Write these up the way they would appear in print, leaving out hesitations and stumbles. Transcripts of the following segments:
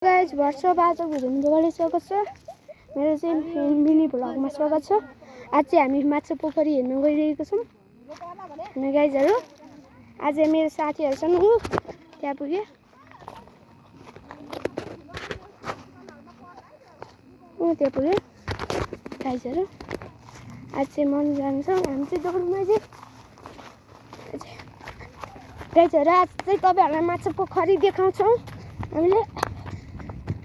Guys भर्सो बाजो घुम्दै स्वागत छ मेरो चाहिँ मिनी भ्लगमा स्वागत छ। आज चाहिँ हामी माछा पोखरी हेर्न गइरहेको छौं अनि गाइसहरु आज मेरो साथीहरुसँग त्यहाँ पुगे त्यहाँ पुगे गाइसहरु आज चाहिँ मन जान्छ हामी चाहिँ दौडमा चाहिँ गाइसहरु आज चाहिँ तपाईहरुलाई माछा पोखरी देखाउँछौं हामीले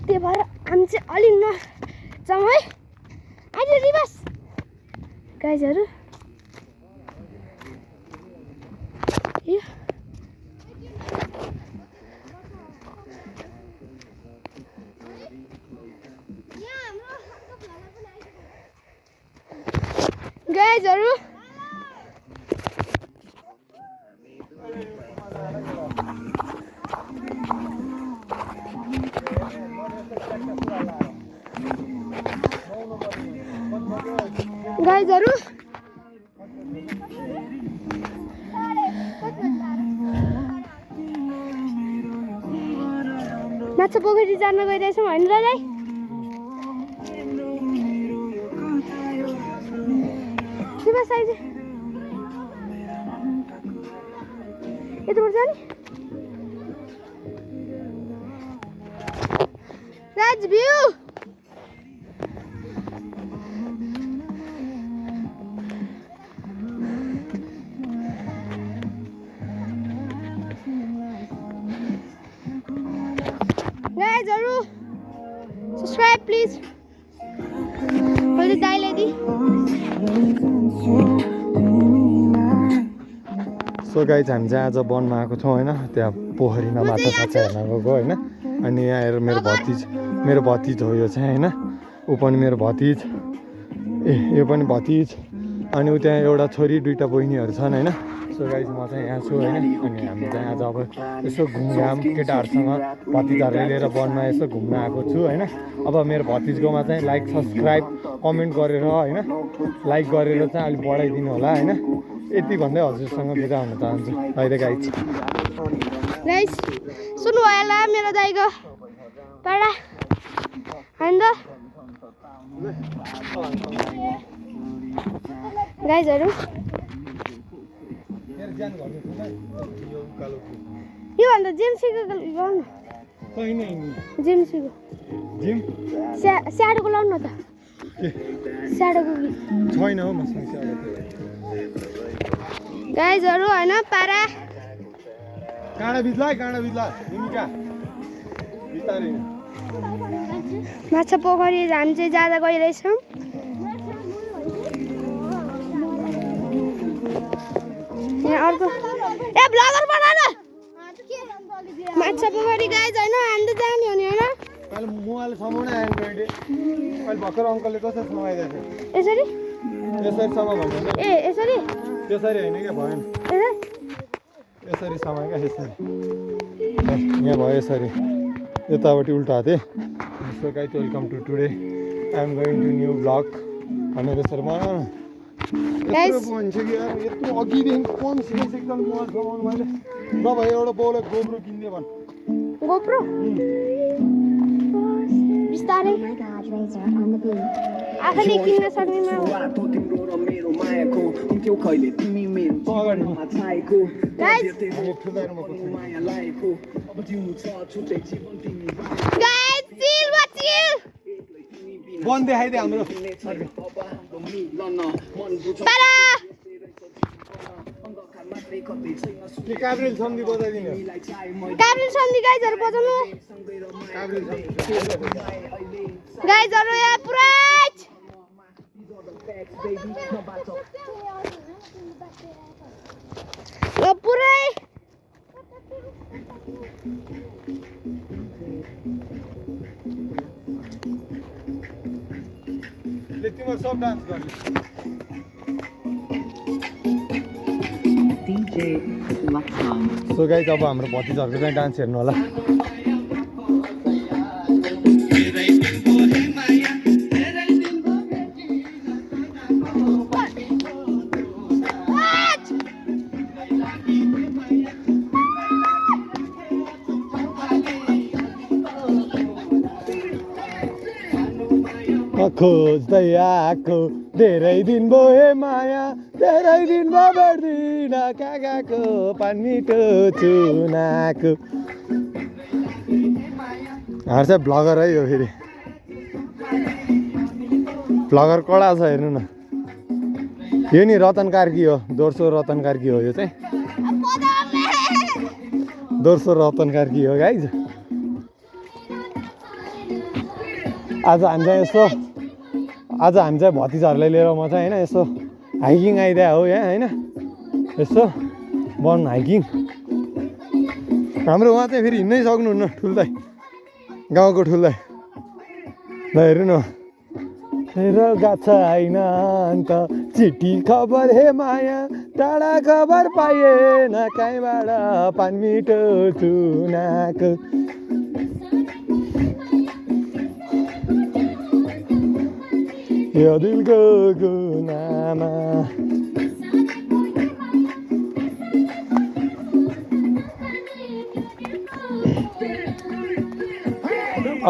त्यही भएर हामी चाहिँ अलि नजाउँ है अहिले रिभर्स गाइसहरु गाइसहरु गाइसहरु माछा पोखरी जान गइरहेछौँ हैन र दाइ के बस आइज यताबाट जाने राज भ्यू गाइसहरु सब्सक्राइब प्लिज मैले दाइले दि सो गाइज हामी चाहिँ आज वनमा आएको छौँ होइन त्यहाँ पोखरीमा माछा साछा हेर्न गएको होइन अनि यहाँ आएर मेरो भतिज हो यो चाहिँ होइन ऊ पनि मेरो भतिज यो पनि भतिज अनि ऊ त्यहाँ एउटा छोरी दुईवटा बहिनीहरू छन् होइन। सो गाइज म चाहिँ यहाँ छु होइन अनि हामी चाहिँ आज अब यसो घुमघाम केटाहरूसँग भतिजहरूले लिएर वनमा यसो घुम्न आएको छु होइन। अब मेरो भतिजकोमा चाहिँ लाइक सब्सक्राइब कमेन्ट गरेर होइन लाइक गरेर चाहिँ अलिक बढाइदिनु होला होइन। यति भन्दै हजुरसँग बिदा हुन चाहन्छु अहिले गाइज सुन्नु भयो होला मेरो दाइको पाडा हैन त गाइसहरु यो भन्दा जेम्सीको गर्नु जेम्सीको जिम स्याडोको लाउनु न त स्याडोको छैन हो मसँग गाइसहरु हैन पारा काँडा बित्ला निमिका बिस्तारै माछा पोखरी हामी चाहिँ जाँदा गइरहेछौँ यहाँ अर्को ए ब्लगर बना न माछा पोखरी गाइस हैन हामी त जाने हो नि हैन अहिले मोबाइल समाउन आएको अहिले भर्खर अङ्कलले कसरी समाइदिएको छ यसरी समा भन्छ ए यसरी त्यसरी होइन क्या भएन यसरी समायो क्या यसरी यहाँ भयो यसरी यतापट्टि उल्टा हाते so guys welcome to today I am going to new blog भनेर यसरी बनाउनु यत्रो भन्छ कि यार यत्रो अघिदेखि कम सिकिसक्दा मोबाइल समाउनु मैले नभए एउटा बाउलाई गोब्रो किन्ने भन् गोप्रो बिस्तारै आफैले किन्न सक्नेमा वन देखाइदिए हाम्रो काभ्रेल सन्धि बजाइदिनु काभ्रेल सन्धि गाइजहरु बजाउनु गाइजहरु यहाँ पुरै पुरै तिम्रो सब डान्स गर्ने सो गाइस अब हाम्रो भतिजहरुको चाहिँ डान्स हेर्नु होला खोज्दै आएको धेरै दिन भयो माया धेरै दिन भयो भेट्दिन कहाँ गएको पान मिठो चुनाको हाम्रो चाहिँ भ्लगर है यो फेरि भ्लगर कडा छ हेर्नु न यो नि रतन कार्की हो दोर्सो रतन कार्की हो यो चाहिँ दोर्सो रतन कार्की हो गाइज आज हामी चाहिँ भतिजाहरूलाई लिएर म चाहिँ होइन यसो हाइकिङ आइदिया हो यहाँ होइन यसो वन हाइकिङ हाम्रो उहाँ चाहिँ फेरि हिँड्नै सक्नुहुन्न ठुल्दै गाउँको ठुल्दै ल हेर्नु न र गएको छैन अन्त चिठी खबर हे माया टाढा खबर पाइएन कहीँबाट पान मिठो चुनाको यो दिलको गुनामा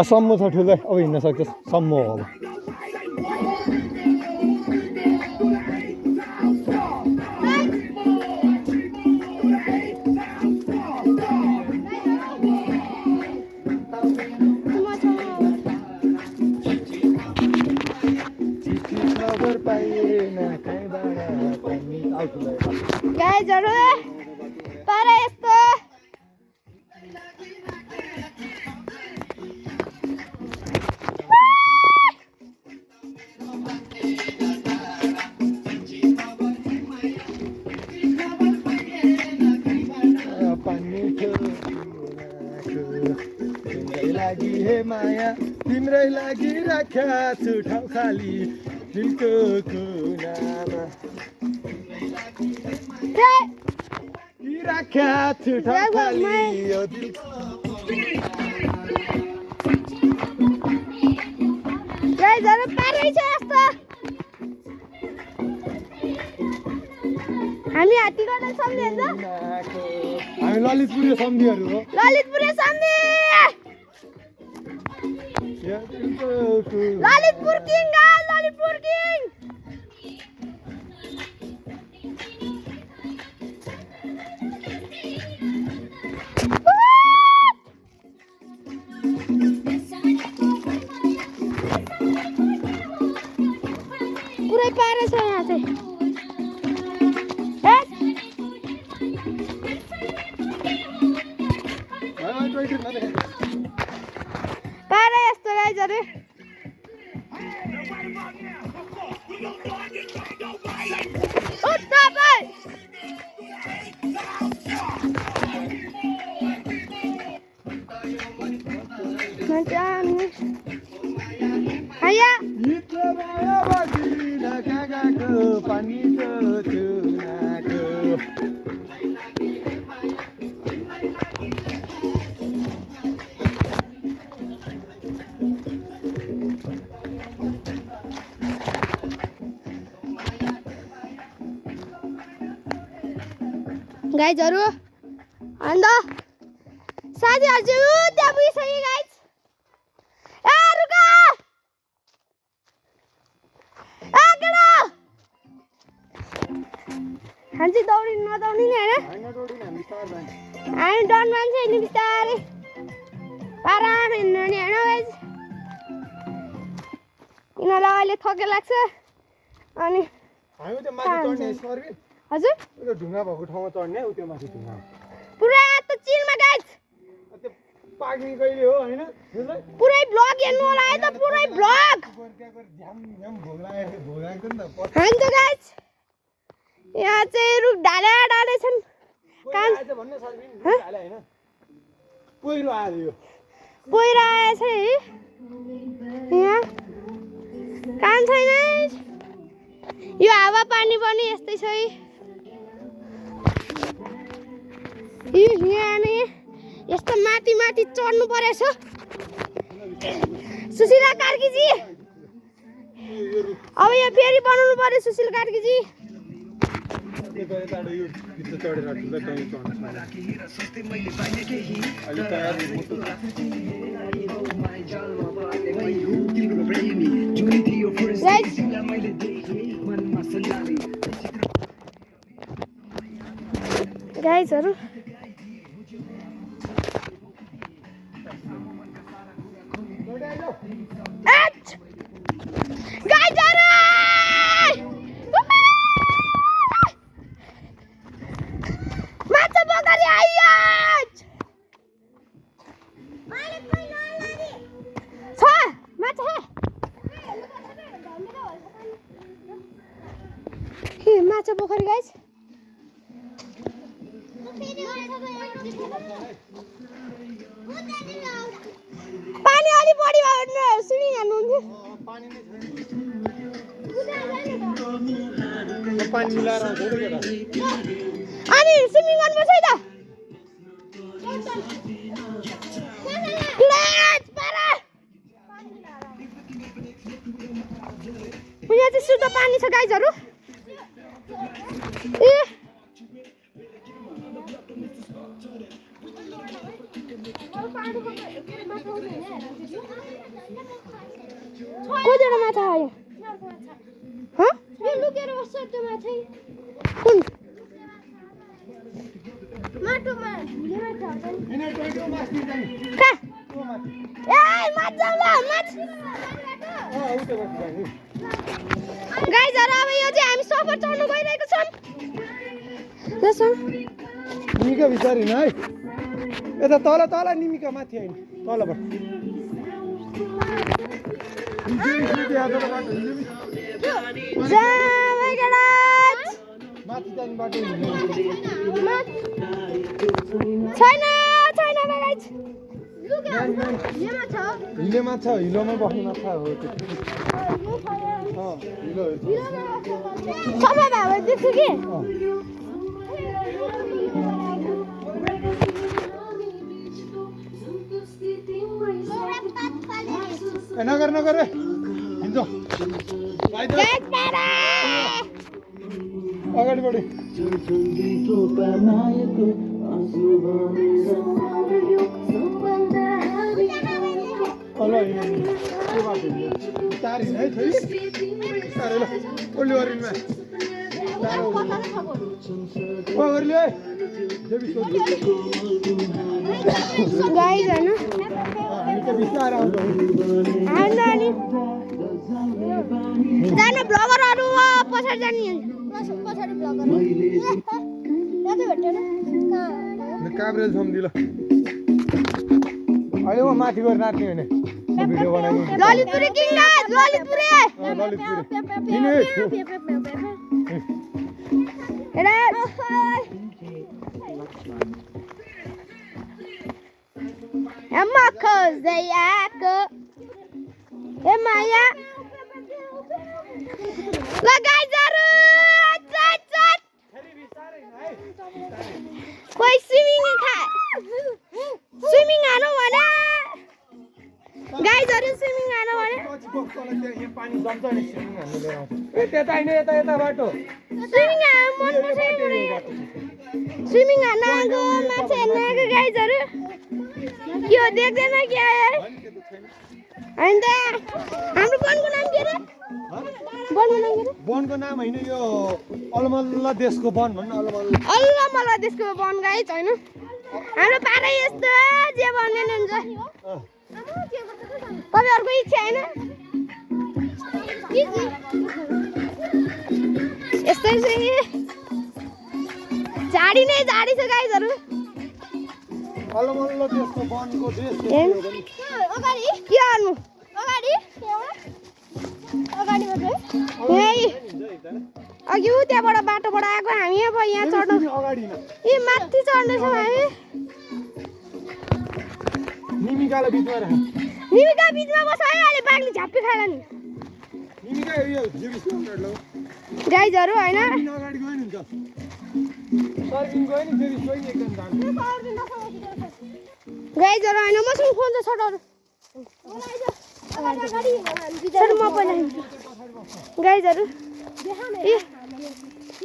सम्मो छ ठुलै अब हिँड्न सक्छ सम्मो हो अब गाइजहरु पारा यस्तो लागि हे माया तिम्रै लागि राख्या छु ठाउँ खाली दिलको कुनामा राख्या छु ठाउँ खाली यो दिलको गाइजहरु पारै छ यस्तो हामी हात्तीगढा सम्झिन्छ हामी ललितपुरे सम्धिहरू हो ललितपुरे सम्झि Lalitpur king guys Lalitpur king पुरै पारा छ यहाँ चाहिँ पारा यस्तो गाइजहरु गाइजहरु अन्त साथीहरु चाहिँ त्यहाँ पुगिसक्यो गाइज ए रुक केटा हामी दौडिनु नदौडिने होइन हामी डन मान्छे हिँड्नु बिस्तारै आराम हिँड्नु नि होइन गाइज यिनीहरूलाई अहिले थके लाग्छ अनि हजुर ढुङ्गा भएको ठाउँमा चढ्ने उ त्यो माथि ढुङ्गा पुरा त चिलमा गाइज त्यो पार्किङ कहिले हो हैन पुरै ब्लग हेर्नु होला है त पुरै ब्लग हामी त गाइज यहाँ चाहिँ रुख ढाले छन् कान भन्ने सर्भिन ढाले हैन पहिरो आयो पहिरो आएछ है यहाँ कान छैन यो हावा पानी पनि यस्तै छ है यहाँ नि यस्तो माथि माथि चढ्नु परेछ सुशीला कार्कीजी अब यो फेरि बनाउनु पर्यो सुशील कार्कीजी गाइजहरू माछा पोखरी आइयो छ माछा माछा पोखरी गाइस पानी अलि बढी भयो भने स्विमिङ हान्नुहुन्थ्यो अनि स्विमिङ गर्नुपर्छ है त यहाँ चाहिँ शुद्ध पानी छ गाइजहरू ए कतिवटा माछा आयो लुकेर बस्छ त्यो माछा कुन माटोमा गाइजहरू अब यो चाहिँ हामी सफर चढ्नु गइरहेको छौँ निमिका बिचारी है यता तल तल निमिका माथि होइन तलबाट माथि जाने बाटो छैन छैन हिले माछा हिलोमा बस्ने माछा हो त्यो सफा भए देख्छु कि नगर नगर हिँड्छ अगाडि बढे जानु ब्लगरहरू पछाडि जाने पछाडि ब्लगर काभ्रेल सम्झिलो अहिले म माथि गएर नाच्ने होइन भिडियो बनाउने ललितपुरे किङ्गाज ललितपुरे एम्मा खोज्दै आएको ए माया ल गाइजहरू कोही स्विमिङ हानु भने गाइजहरू स्विमिङ हानु भने पानी जम्छ नि स्विमिङ हान्नु लिएर त्यता होइन यता यता बाटो स्विमिङ हान्नु मन पर्छ स्विमिङ हान्न आएको माछा हेर्न आएको गाइजहरू के हो देख्दैन क्या होइन त हाम्रो वनको नाम के अरे वनको नाम होइन यो अलमल्ला देशको वन भन्नु अलमल्ला देशको वन गाइज होइन हाम्रो पारै यस्तो जे भन्दैन हुन्छ तपाईँहरूको इच्छा होइन यस्तै झाडी नै झाडी छ गाइजहरू अलमल्ला देशको वनको देश अगाडि के गर्नु अगाडि अगाडि मात्रै अघि ऊ त्यहाँबाट बाटोबाट आएको हामी अब यहाँ चढ्नु ए माथि चढ्दैछौँ हामी निमिका बिचमा बस है अहिले बाघले झाप्पी खाला नि गाइजहरू होइन गाइजहरू होइन मसँग फोन छ छोटोहरू म पनि गाइजहरू यो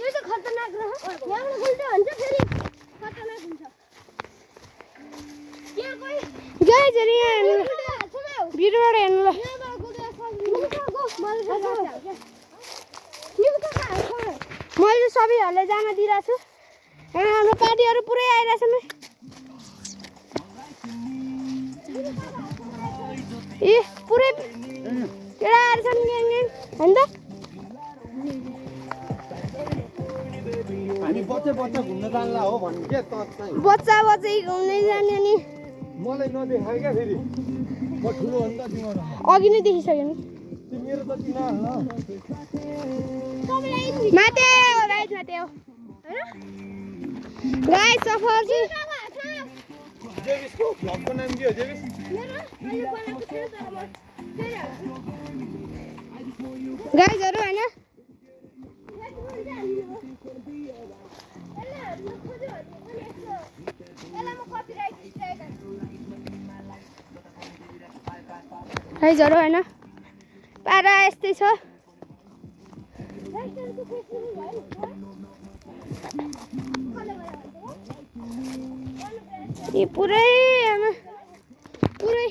चाहिँ खतरनाक रह यहाँबाट उल्टो हुन्छ फेरि खतरनाक हुन्छ गाइजहरू यहाँ हेर्नु भिडियोबाट हेर्नु ल मैले सबैहरूलाई जान दिइरहेको छु हाम्रो पार्टीहरू पुरै आइरहेछन् ए पुरै केटाहरू छन् ग्याङ होइन त हामी बच्चा बच्चा घुम्न जानला हो भन्नु के त चाहिँ बच्चा बच्चै घुम्दै जाने नि मलाई नदेखाए क्या फेरि म ठुलो हो नि त तिम्रो अघि नै देखिसक्यो नि मेरो त किन माथि राइट माथि हो गाइस सफर चाहिँ जेबिसको भ्लगको नाम के हो जेबिस गाइजहरू होइन गाइजहरू होइन पारा यस्तै छ यी पुरै आमा पुरै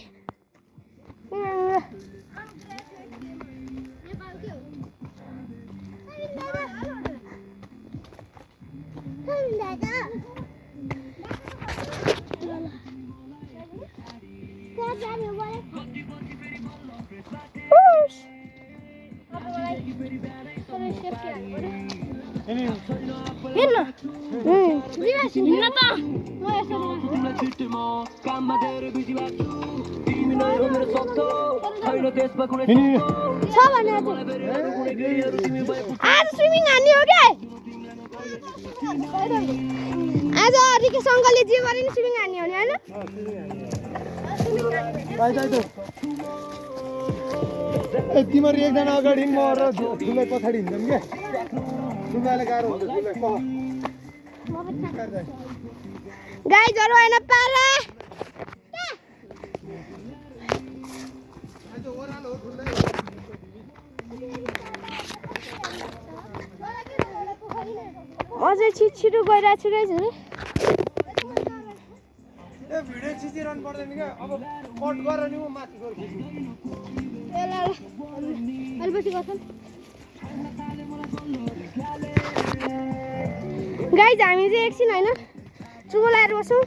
आज स्विमिङ हान्ने हो क्या आज रिकेश अङ्कलले जे गरे नि स्विमिङ हान्ने हो नि होइन ए तिमीहरू एकजना अगाडि म र ठुलै पछाडि हिँड्छौँ क्या ठुलाले गाह्रो हुन्छ ठुलै गाइजहरू होइन पारा अझै छिटो गइरहेको छु गाइजहरू ए भिडियो खिचिरहनु पर्दैन क्या अब कट गर नि म माथि गएर खिच्नु गाइज हामी चाहिँ एकछिन होइन चुगो लगाएर बस्छौँ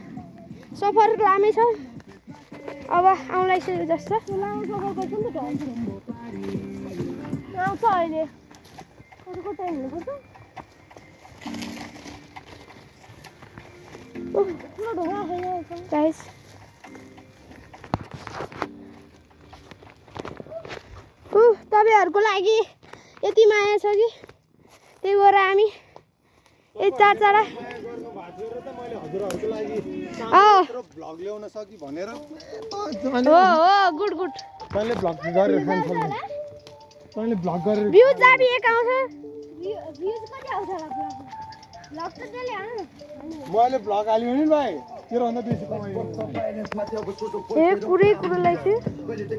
सफर लामै छ अब आउँला जस्तो आउँछ अहिले कता हिँड्नुपर्छ गाइस तपाईँहरूको लागि यति माया छ कि त्यही भएर हामी चार चारा भ्लग ल्याउन सकि भनेर हो गुड गुड तैँले भ्लग गरेर खान सक्नु तैँले भ्लग गरेर भ्युज जाबी एक आउँछ भ्युज कति आउँछ होला भ्लग त त्यसले हाल्नु मैले भ्लग हाल्यो नि भाइ त्योभन्दा बेसी कमाइ ए पुरै कुरो लाग्थ्यो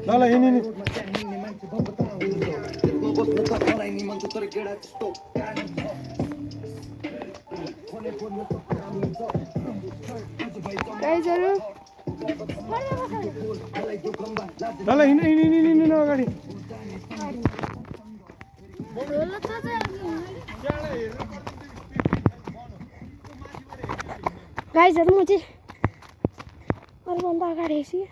ल ल हिँड्नु नि गाइजहरू ल ल हिँड्नु अगाडि गाइजहरू म चाहिँ अरूभन्दा अगाडि आइसकेँ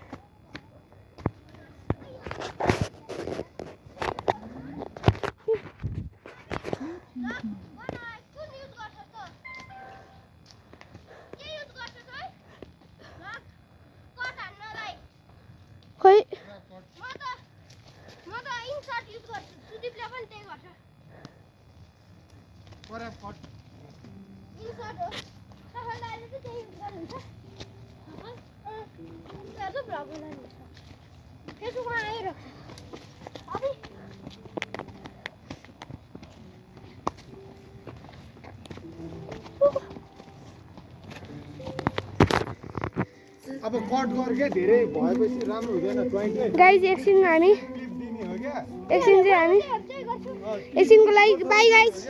खोइ अब कट गर क्या धेरै भएपछि राम्रो हुँदैन ज्वाइन्टले गाइज एकछिन हामी क्लिप दिने हो क्या एकछिन चाहिँ हामी एकछिनको लागि बाई गाइज